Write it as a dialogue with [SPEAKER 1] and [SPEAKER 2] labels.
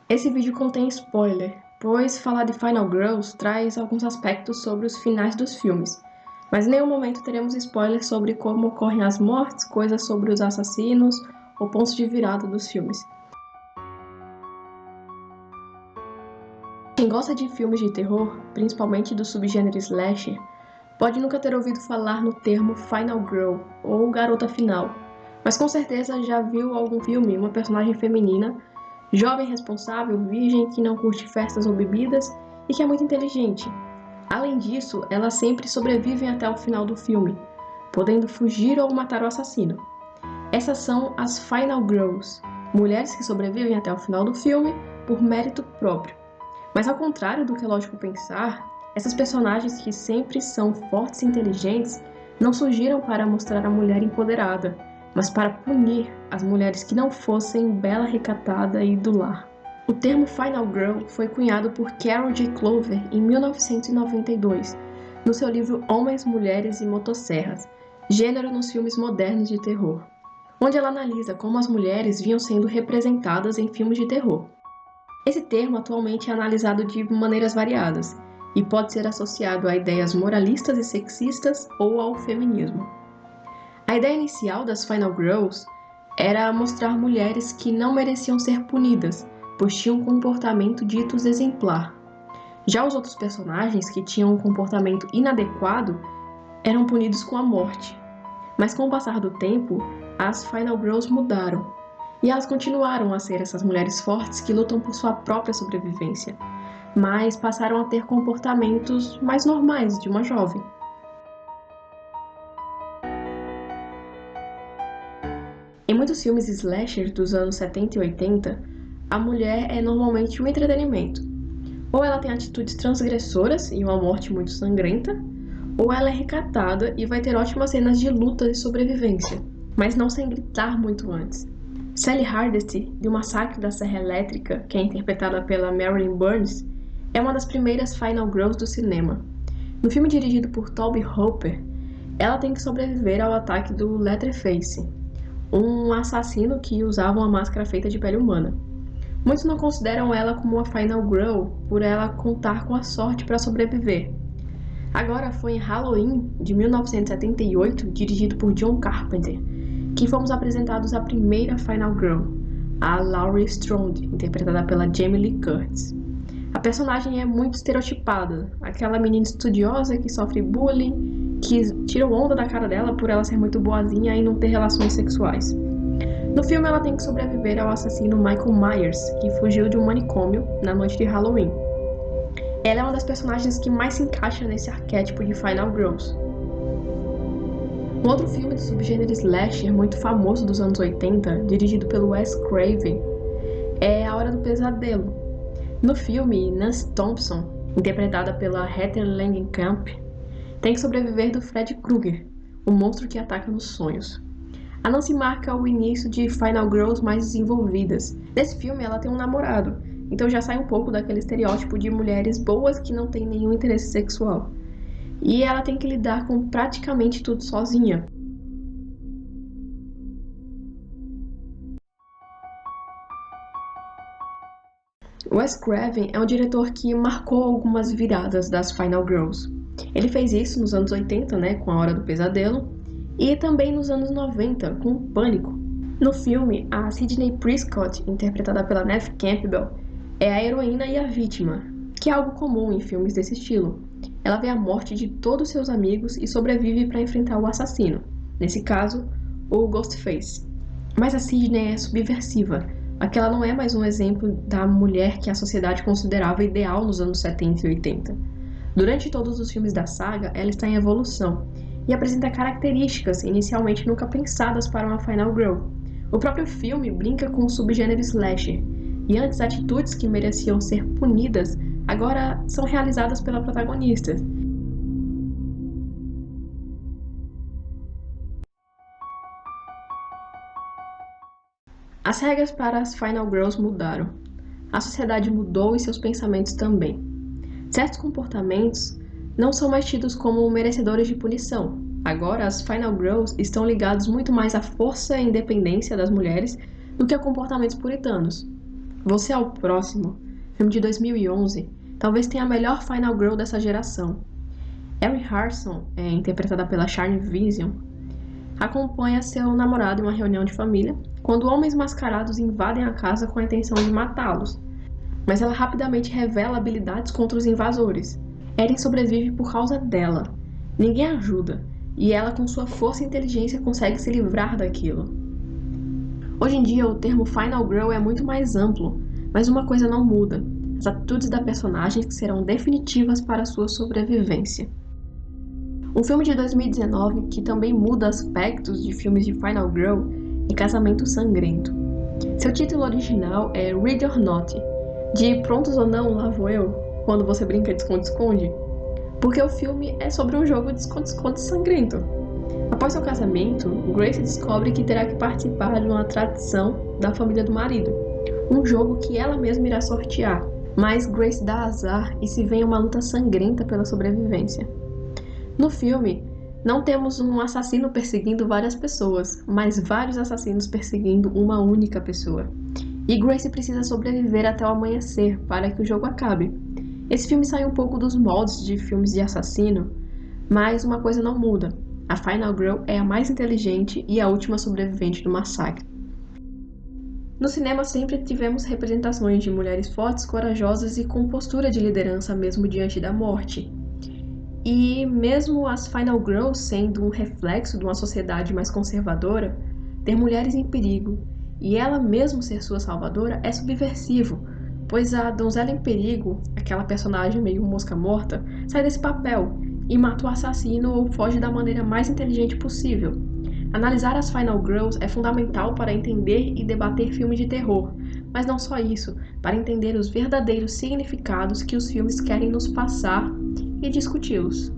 [SPEAKER 1] Esse vídeo contém spoiler, pois falar de Final Girls traz alguns aspectos sobre os finais dos filmes, mas em nenhum momento teremos spoilers sobre como ocorrem as mortes, coisas sobre os assassinos ou pontos de virada dos filmes. Quem gosta de filmes de terror, principalmente do subgênero slasher, pode nunca ter ouvido falar no termo Final Girl ou Garota Final, mas com certeza já viu algum filme, uma personagem feminina, jovem responsável, virgem, que não curte festas ou bebidas e que é muito inteligente. Além disso, elas sempre sobrevivem até o final do filme, podendo fugir ou matar o assassino. Essas são as Final Girls, mulheres que sobrevivem até o final do filme por mérito próprio. Mas ao contrário do que é lógico pensar, essas personagens que sempre são fortes e inteligentes não surgiram para mostrar a mulher empoderada, mas para punir as mulheres que não fossem bela, recatada e do lar. O termo Final Girl foi cunhado por Carol J. Clover em 1992, no seu livro Homens, Mulheres e Motosserras, gênero nos filmes modernos de terror, onde ela analisa como as mulheres vinham sendo representadas em filmes de terror. Esse termo atualmente é analisado de maneiras variadas e pode ser associado a ideias moralistas e sexistas ou ao feminismo. A ideia inicial das Final Girls era mostrar mulheres que não mereciam ser punidas, pois tinham um comportamento dito exemplar. Já os outros personagens que tinham um comportamento inadequado eram punidos com a morte. Mas com o passar do tempo, as Final Girls mudaram. E elas continuaram a ser essas mulheres fortes que lutam por sua própria sobrevivência, mas passaram a ter comportamentos mais normais de uma jovem. Em muitos filmes slasher dos anos 70 e 80, a mulher é normalmente um entretenimento. Ou ela tem atitudes transgressoras e uma morte muito sangrenta, ou ela é recatada e vai ter ótimas cenas de luta e sobrevivência, mas não sem gritar muito antes. Sally Hardesty, de O Massacre da Serra Elétrica, que é interpretada pela Marilyn Burns, é uma das primeiras Final Girls do cinema. No filme dirigido por Tobe Hooper, ela tem que sobreviver ao ataque do Leatherface, um assassino que usava uma máscara feita de pele humana. Muitos não consideram ela como uma Final Girl por ela contar com a sorte para sobreviver. Agora foi em Halloween, de 1978, dirigido por John Carpenter, que fomos apresentados a primeira Final Girl, a Laurie Strode, interpretada pela Jamie Lee Curtis. A personagem é muito estereotipada, aquela menina estudiosa que sofre bullying, que tira onda da cara dela por ela ser muito boazinha e não ter relações sexuais. No filme ela tem que sobreviver ao assassino Michael Myers, que fugiu de um manicômio na noite de Halloween. Ela é uma das personagens que mais se encaixa nesse arquétipo de Final Girls. Um outro filme do subgênero slasher muito famoso dos anos 80, dirigido pelo Wes Craven, é A Hora do Pesadelo. No filme, Nancy Thompson, interpretada pela Heather Langenkamp, tem que sobreviver do Fred Krueger, o monstro que ataca nos sonhos. A Nancy marca o início de Final Girls mais desenvolvidas. Nesse filme, ela tem um namorado, então já sai um pouco daquele estereótipo de mulheres boas que não têm nenhum interesse sexual. E ela tem que lidar com praticamente tudo sozinha. Wes Craven é um diretor que marcou algumas viradas das Final Girls. Ele fez isso nos anos 80, com A Hora do Pesadelo, e também nos anos 90, com Pânico. No filme, a Sidney Prescott, interpretada pela Neve Campbell, é a heroína e a vítima, que é algo comum em filmes desse estilo. Ela vê a morte de todos seus amigos e sobrevive para enfrentar o assassino, nesse caso, o Ghostface. Mas a Sidney é subversiva, aquela não é mais um exemplo da mulher que a sociedade considerava ideal nos anos 70 e 80. Durante todos os filmes da saga, ela está em evolução e apresenta características inicialmente nunca pensadas para uma Final Girl. O próprio filme brinca com o subgênero slasher, e antes atitudes que mereciam ser punidas agora são realizadas pela protagonista. As regras para as Final Girls mudaram. A sociedade mudou e seus pensamentos também. Certos comportamentos não são mais tidos como merecedores de punição. Agora, as Final Girls estão ligados muito mais à força e independência das mulheres do que a comportamentos puritanos. Você é o Próximo, filme de 2011, talvez tenha a melhor Final Girl dessa geração. Erin Harrison, interpretada pela Charlize Vision, acompanha seu namorado em uma reunião de família quando homens mascarados invadem a casa com a intenção de matá-los. Mas ela rapidamente revela habilidades contra os invasores. Erin sobrevive por causa dela. Ninguém ajuda, e ela com sua força e inteligência consegue se livrar daquilo. Hoje em dia o termo Final Girl é muito mais amplo, mas uma coisa não muda: as atitudes da personagem que serão definitivas para sua sobrevivência. Um filme de 2019 que também muda aspectos de filmes de Final Girl é Casamento Sangrento. Seu título original é Ready or Not, de Prontos ou Não, Lá Vou Eu, quando você brinca de esconde-esconde, porque o filme é sobre um jogo de esconde-esconde sangrento. Após seu casamento, Grace descobre que terá que participar de uma tradição da família do marido, um jogo que ela mesma irá sortear, mas Grace dá azar e se vê em uma luta sangrenta pela sobrevivência. No filme, não temos um assassino perseguindo várias pessoas, mas vários assassinos perseguindo uma única pessoa. E Grace precisa sobreviver até o amanhecer para que o jogo acabe. Esse filme sai um pouco dos moldes de filmes de assassino, mas uma coisa não muda: a Final Girl é a mais inteligente e a última sobrevivente do massacre. No cinema sempre tivemos representações de mulheres fortes, corajosas e com postura de liderança mesmo diante da morte. E mesmo as Final Girls sendo um reflexo de uma sociedade mais conservadora, ter mulheres em perigo e ela mesmo ser sua salvadora é subversivo, pois a donzela em perigo, aquela personagem meio mosca morta, sai desse papel e mata o assassino ou foge da maneira mais inteligente possível. Analisar as Final Girls é fundamental para entender e debater filmes de terror, mas não só isso, para entender os verdadeiros significados que os filmes querem nos passar e discuti-los.